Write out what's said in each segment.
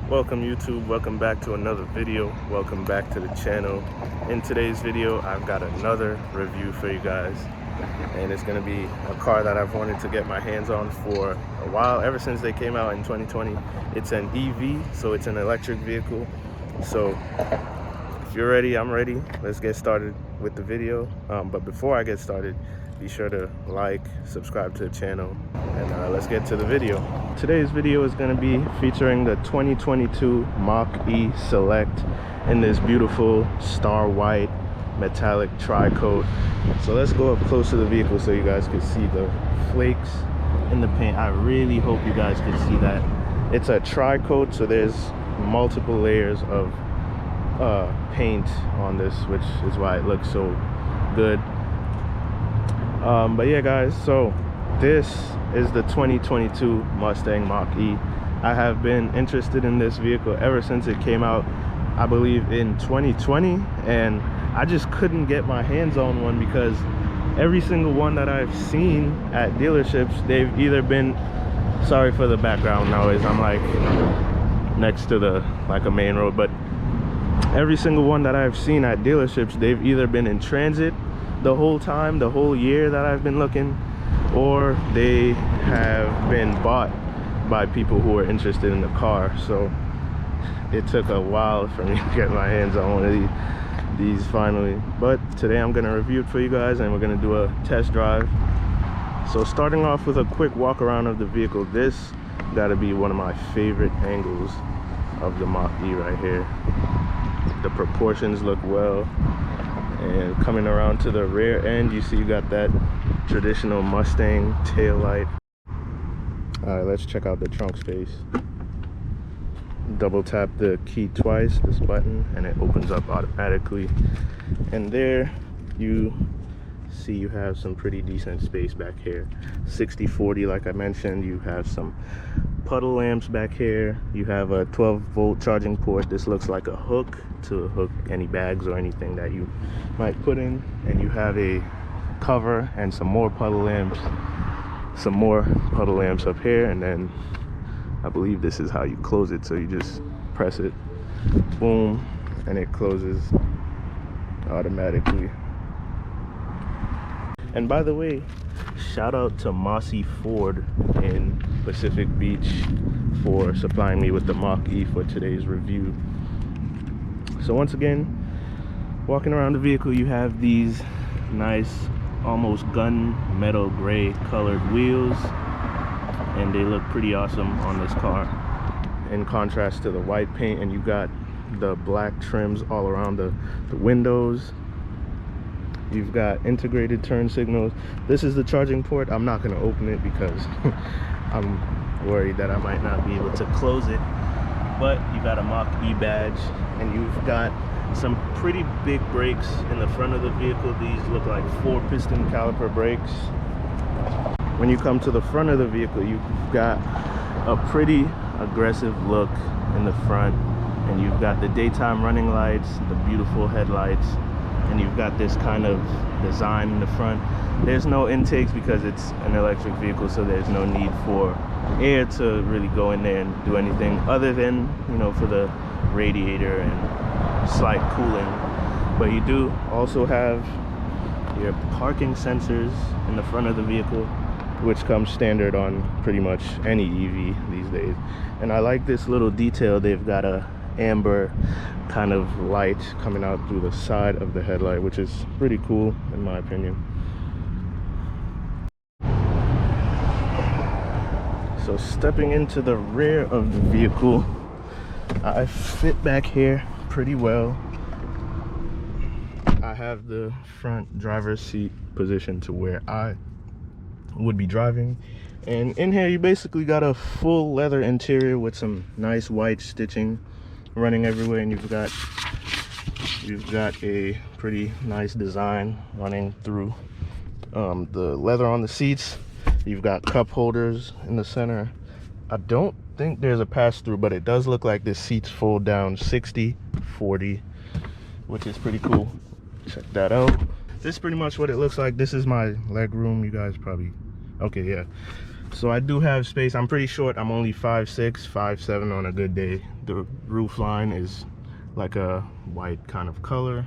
Welcome YouTube, welcome back to another video, welcome back to the channel. In today's video, I've got another review for you guys, and it's going to be a car that I've wanted to get my hands on for a while, ever since they came out in 2020. It's an EV, so it's an electric vehicle. So if you're ready, I'm ready. Let's get started with the video. But before I get started, be sure to like, subscribe to the channel, and let's get to the video. Today's video is going to be featuring the 2022 Mach E Select in this beautiful star white metallic tri-coat. So let's go up close to the vehicle so you guys can see the flakes in the paint. I really hope you guys can see that. It's a tri-coat, so there's multiple layers of paint on this, which is why it looks so good. But yeah guys, so this is the 2022 Mustang Mach E. I have been interested in this vehicle ever since it came out, I believe in 2020, and I just couldn't get my hands on one because every single one that I've seen at dealerships, they've either been, sorry for the background noise, I'm like next to a main road, but every single one that I've seen at dealerships, they've either been in transit the whole time, the whole year that I've been looking, or they have been bought by people who are interested in the car. So it took a while for me to get my hands on one of these finally, but today I'm going to review it for you guys, and we're going to do a test drive. So starting off with a quick walk around of the vehicle, this got to be one of my favorite angles of the Mach E right here. The proportions look well, and coming around to the rear end, you see you got that traditional Mustang tail light. All right, let's check out the trunk space. Double tap the key twice, this button, and it opens up automatically. And there you see you have some pretty decent space back here. 60/40, like I mentioned. You have some puddle lamps back here. You have a 12-volt charging port. This looks like a hook to hook any bags or anything that you might put in. And you have a cover and some more puddle lamps. Some more puddle lamps up here, and then I believe this is how you close it. So you just press it, boom, and it closes automatically. And by the way, shout out to Mossy Ford in Pacific Beach for supplying me with the Mach E for today's review. So once again, walking around the vehicle, you have these nice, almost gunmetal gray colored wheels, and they look pretty awesome on this car in contrast to the white paint. And you got the black trims all around the windows. You've got integrated turn signals. This is the charging port. I'm not going to open it because I'm worried that I might not be able to close it. But you got a Mach E badge, and you've got some pretty big brakes in the front of the vehicle. These look like 4-piston caliper brakes. When you come to the front of the vehicle, you've got a pretty aggressive look in the front, and you've got the daytime running lights, the beautiful headlights, and you've got this kind of design in the front. There's no intakes because it's an electric vehicle, so there's no need for air to really go in there and do anything other than, you know, for the radiator and slight cooling. But you do also have your parking sensors in the front of the vehicle, which comes standard on pretty much any EV these days. And I like this little detail. They've got a amber kind of light coming out through the side of the headlight, which is pretty cool in my opinion. So stepping into the rear of the vehicle, I fit back here pretty well. I have the front driver's seat positioned to where I would be driving, and in here you basically got a full leather interior with some nice white stitching running everywhere, and you've got a pretty nice design running through the leather on the seats. You've got cup holders in the center. I don't think there's a pass-through, but it does look like the seats fold down 60/40, which is pretty cool. Check that out. This is pretty much what it looks like. This is my leg room. You guys probably, okay, yeah, So I do have space. I'm pretty short. I'm only 5'6", 5'7" on a good day. The roof line is like a white kind of color,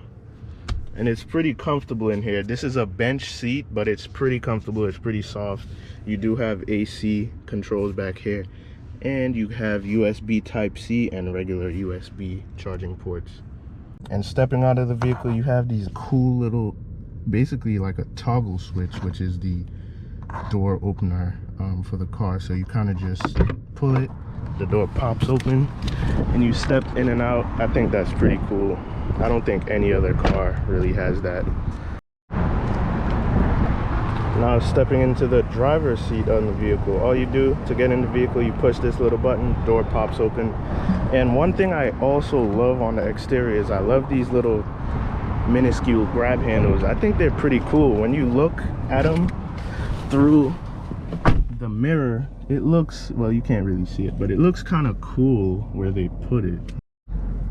and it's pretty comfortable in here. This is a bench seat, but it's pretty comfortable. It's pretty soft. You do have AC controls back here, and you have USB Type-C and regular USB charging ports. And stepping out of the vehicle, you have these cool little, basically like a toggle switch, which is the door opener for the car. So you kind of just pull it, the door pops open, and you step in and out. I think that's pretty cool. I don't think any other car really has that. Now stepping into the driver's seat on the vehicle, all you do to get in the vehicle, you push this little button, door pops open. And one thing I also love on the exterior is I love these little minuscule grab handles. I think they're pretty cool. When you look at them through the mirror, it looks, well, you can't really see it, but it looks kind of cool where they put it.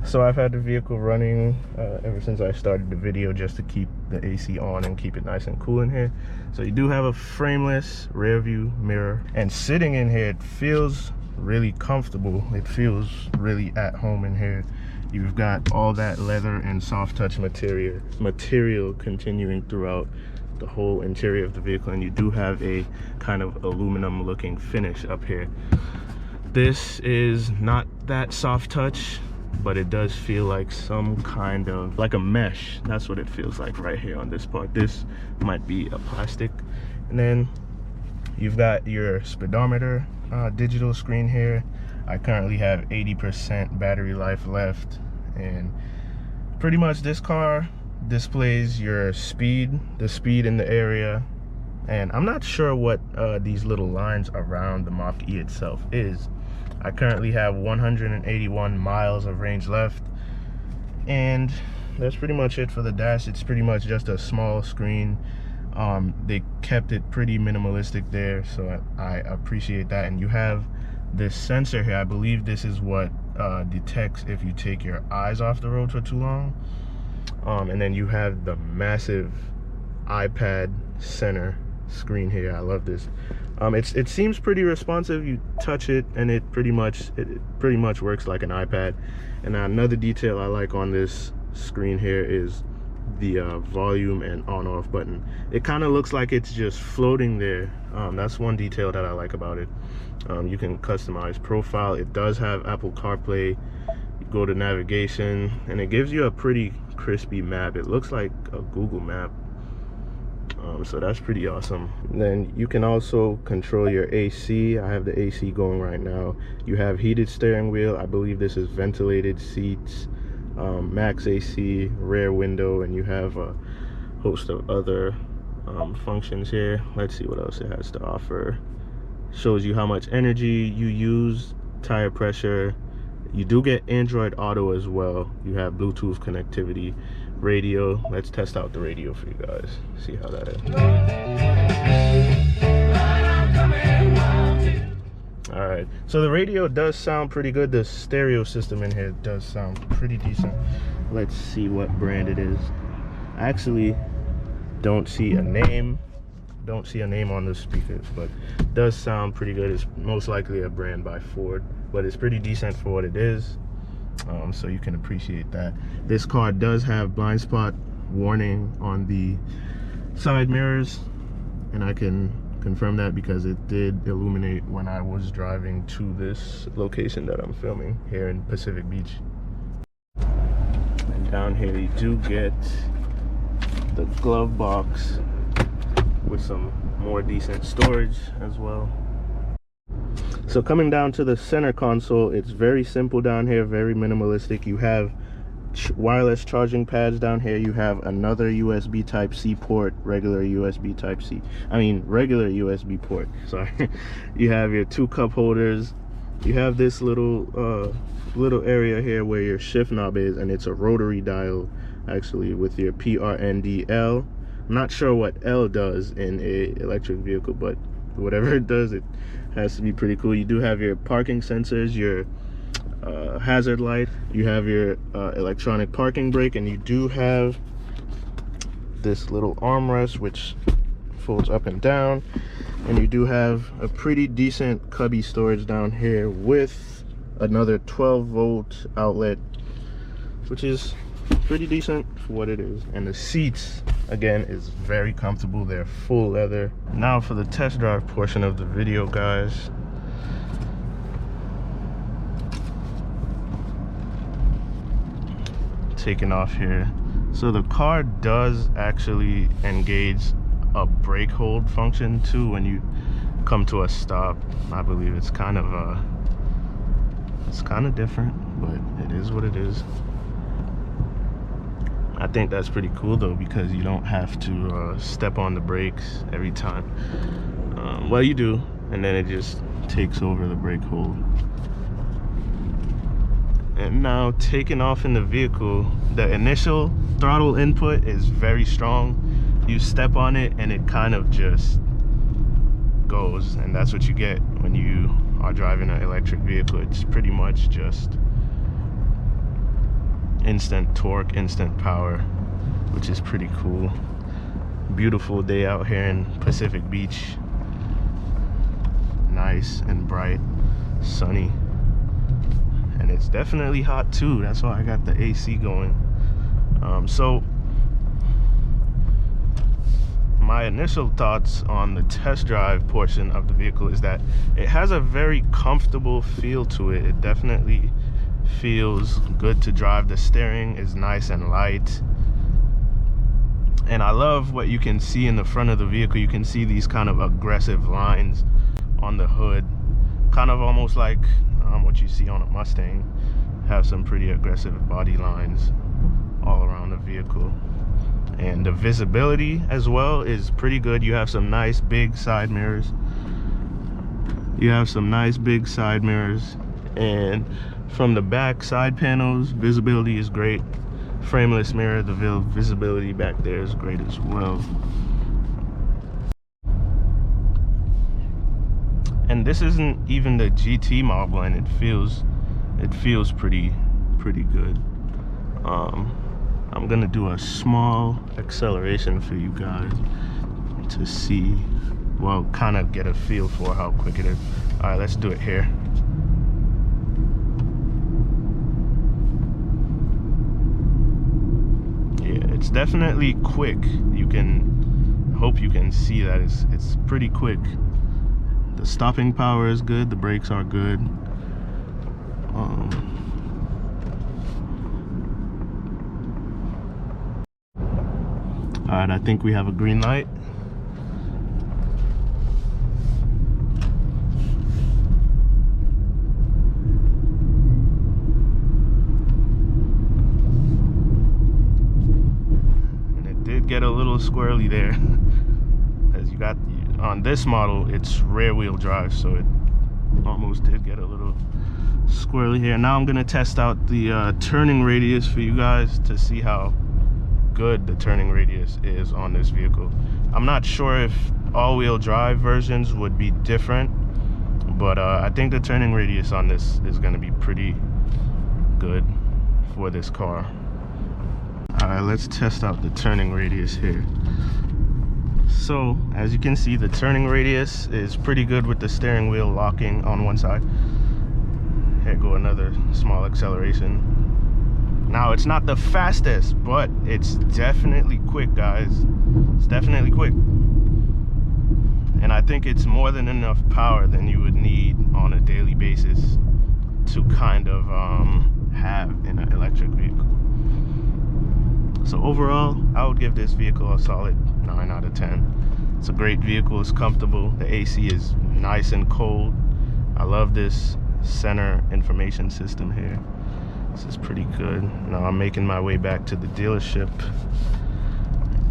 So I've had the vehicle running ever since I started the video, just to keep the AC on and keep it nice and cool in here. So you do have a frameless rear view mirror, and sitting in here, it feels really comfortable. It feels really at home in here. You've got all that leather and soft touch material continuing throughout the whole interior of the vehicle, and you do have a kind of aluminum looking finish up here. This is not that soft touch, but it does feel like some kind of, like a mesh. That's what it feels like right here on this part. This might be a plastic. And then you've got your speedometer digital screen here. I currently have 80% battery life left, and pretty much this car displays your speed, the speed in the area. And I'm not sure what these little lines around the Mach E itself is. I currently have 181 miles of range left, and that's pretty much it for the dash. It's pretty much just a small screen. They kept it pretty minimalistic there, so I appreciate that. And you have this sensor here. I believe this is what detects if you take your eyes off the road for too long. And then you have the massive iPad center screen here. I love this. It seems pretty responsive. You touch it and it pretty much works like an iPad. And another detail I like on this screen here is the volume and on-off button. It kind of looks like it's just floating there. That's one detail that I like about it. You can customize profile. It does have Apple CarPlay. You go to navigation, and it gives you a pretty crispy map. It looks like a Google map. So that's pretty awesome. And then you can also control your AC. I have the AC going right now. You have heated steering wheel. I believe this is ventilated seats, max AC, rear window, and you have a host of other functions here. Let's see what else it has to offer. Shows you how much energy you use, tire pressure. You do get Android Auto as well. You have Bluetooth connectivity, radio. Let's test out the radio for you guys, see how that is. All right, so the radio does sound pretty good. The stereo system in here does sound pretty decent. Let's see what brand it is. I actually don't see a name on the speakers, but it does sound pretty good. It's most likely a brand by Ford, but it's pretty decent for what it is. So you can appreciate that. This car does have blind spot warning on the side mirrors, and I can confirm that because it did illuminate when I was driving to this location that I'm filming here in Pacific Beach. And down here you do get the glove box with some more decent storage as well. So coming down to the center console, it's very simple down here, very minimalistic. You have wireless charging pads down here. You have another USB Type-C port, regular USB port, sorry. You have your two cup holders. You have this little area here where your shift knob is, and it's a rotary dial actually with your PRNDL. I'm not sure what L does in a electric vehicle, but whatever it does, it has to be pretty cool. You do have your parking sensors, your hazard light, you have your electronic parking brake, and you do have this little armrest which folds up and down, and you do have a pretty decent cubby storage down here with another 12-volt outlet, which is pretty decent for what it is. And the seats, again, is very comfortable. They're full leather. Now for the test drive portion of the video, guys. Taking off here. So the car does actually engage a brake hold function too when you come to a stop. I believe it's kind of different, but it is what it is. I think that's pretty cool though, because you don't have to step on the brakes every time. Well, you do, and then it just takes over the brake hold. And now taking off in the vehicle, the initial throttle input is very strong. You step on it and it kind of just goes, and that's what you get when you are driving an electric vehicle. It's pretty much just instant torque, instant power, which is pretty cool. Beautiful day out here in Pacific Beach. Nice and bright, sunny. And it's definitely hot too. That's why I got the AC going. So my initial thoughts on the test drive portion of the vehicle is that it has a very comfortable feel to it. It definitely feels good to drive. The steering is nice and light. And I love what you can see in the front of the vehicle. You can see these kind of aggressive lines on the hood, kind of almost like what you see on a Mustang. Have some pretty aggressive body lines all around the vehicle. And the visibility as well is pretty good. You have some nice big side mirrors. And from the back side panels, visibility is great. Frameless mirror, the visibility back there is great as well. And this isn't even the GT model, and it feels pretty good. I'm gonna do a small acceleration for you guys to see, well, kind of get a feel for how quick it is. All right, let's do it here. Yeah, it's definitely quick. Hope you can see that it's pretty quick. The stopping power is good, the brakes are good. All right, I think we have a green light. And it did get a little squirrely there. As you got, on this model, it's rear wheel drive, so it almost did get a little squirrely here. Now I'm gonna test out the turning radius for you guys to see how good the turning radius is on this vehicle. I'm not sure if all-wheel drive versions would be different, but I think the turning radius on this is going to be pretty good for this car. All right, let's test out the turning radius here. So as you can see, the turning radius is pretty good with the steering wheel locking on one side. Here go another small acceleration. Now, it's not the fastest, but it's definitely quick, guys. It's definitely quick. And I think it's more than enough power than you would need on a daily basis to kind of have in an electric vehicle. So overall, I would give this vehicle a solid 9 out of 10. It's a great vehicle, it's comfortable. The AC is nice and cold. I love this center information system here. This is pretty good. Now I'm making my way back to the dealership.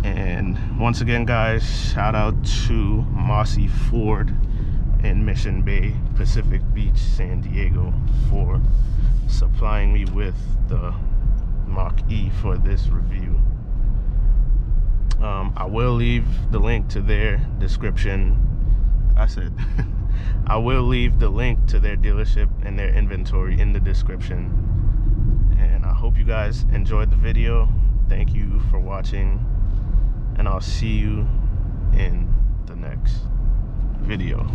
And once again, guys, shout out to Mossy Ford in Mission Bay, Pacific Beach, San Diego, for supplying me with the Mach E for this review. I will leave the link to their description. I will leave the link to their dealership and their inventory in the description. And I hope you guys enjoyed the video. Thank you for watching, and I'll see you in next video.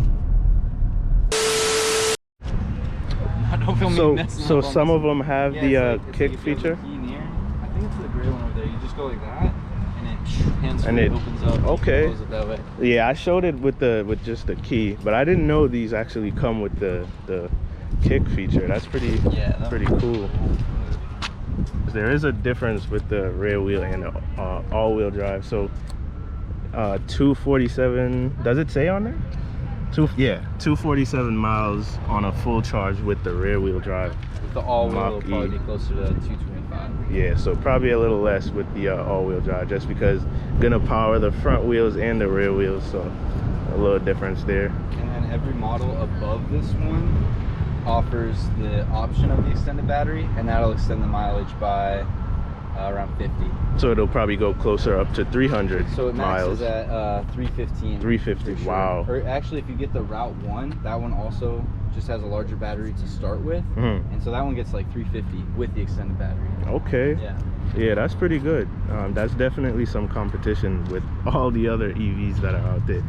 So some of them have the kick feature. I think it's the gray one over there. You just go like that, and it opens up. Okay. Close it that way. Yeah, I showed it with just the key, but I didn't know these actually come with the kick feature. That's pretty cool. There is a difference with the rear wheel and the all-wheel drive. So 247. Does it say on there? 247 miles on a full charge with the rear wheel drive. With the all-wheel, Mach it'll probably be closer to 225. Yeah, so probably a little less with the all-wheel drive, just because gonna power the front wheels and the rear wheels, so a little difference there. And then every model above this one offers the option of the extended battery, and that'll extend the mileage by around 50. So it'll probably go closer up to 300 so it miles. maxes at 315. 350, sure. Wow. Or actually, if you get the Route 1, that one also just has a larger battery to start with. And so that one gets like 350 with the extended battery. Okay. Yeah, that's pretty good. That's definitely some competition with all the other EVs that are out there.